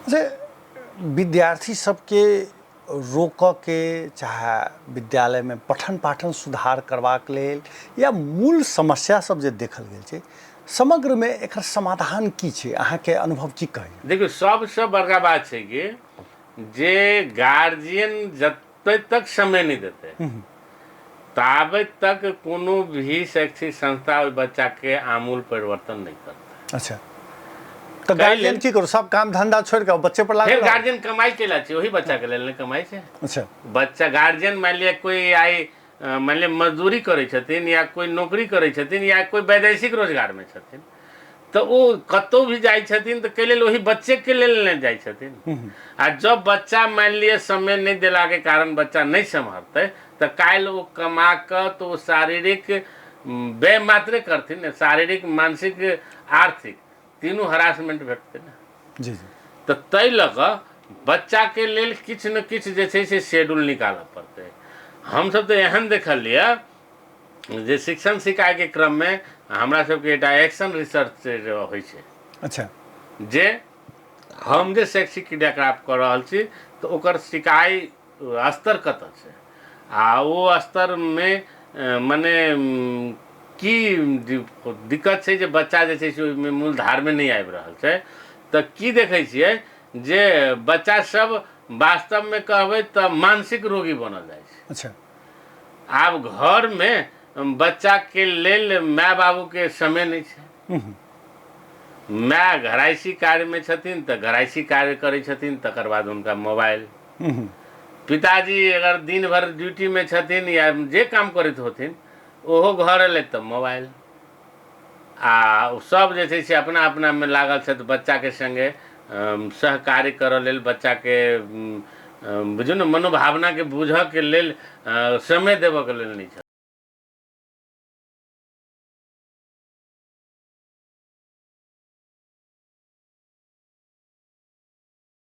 जे विद्यार्थी सबके रोक के चाहे विद्यालय में पठन पाठन सुधार करबाक लेल या मूल समस्या सब जे देखल गेल छै समग्र में एकर समाधान की छै, अहाँके अनुभव की कही? देखियो सबसे बड़का बात छै कि जे गार्जियन जब तक समय नहीं देते ताबे तक कोनो भी शैक्षिक संस्था ओहि बच्चा के आमूल परिवर्तन नहीं करता। अच्छा, तो गार्जियन की करू, सब काम धंधा छोड़ के बच्चे पर लागल? फिर गार्जियन कमाई केला छै, वही बच्चा के लेल कमाई छै। अच्छा, बच्चा गार्जियन मान लिया कोई आई मान लिया मजदूरी करे छथिन या कोई नौकरी करे छथिन या कोई वैदेशिक रोजगार में छथिन, तो वो कतौ भी जाय छथिन तो के लेल वही बच्चे के लेल नहीं जाय छथिन। आ जब बच्चा मान लिया समय नहीं देला के कारण बच्चा नहीं संभालते तो काल वो कमा कर तो शारीरिक व्यय मात्रे करथिन, शारीरिक मानसिक आर्थिक तीनों हरासमेंट भेटते ना। जी जी। तो तै लग बच्चा के लेल किछ न किछ जे छै से शेड्यूल निकालऽ पड़ते। हम सब तो एहन देखलिए जे शिक्षण सिखाए के क्रम में हमरा सबके एकटा एक्शन रिसर्च होइ छै। अच्छा, जे हम जे शैक्षिक क्रियाकलाप कर रहल छी तो ओकर सिखाई स्तर कतऽ छै आ वो स्तर में मने की दिक्कत छै जे बच्चा जे छै से ओहिमे मूलधार में नहीं आबि रहल छै। तो की देखै छियै जे बच्चा सब वास्तव में कहबै तो मानसिक रोगी बनल जाइ छै। अच्छा, आब घर में बच्चा के लेल माय बाबू के समय नहीं छै। माय घरायसी कार्य में छथिन तो घरायसी कार्य करै छथिन, तकर बाद उनका मोबाइल। पिताजी अगर दिन भर ड्यूटी में छथिन या जे काम करैत होथिन ओहो घर अयलै तो मोबाइल। आ सब जे छै से अपना अपना में लागल छथि बच्चा के संगे सहकार्य करऽ लेल, बच्चा के बुझियौ ने मनोभावना के बुझऽ के लेल समय देबऽ के लेल नहीं छथि।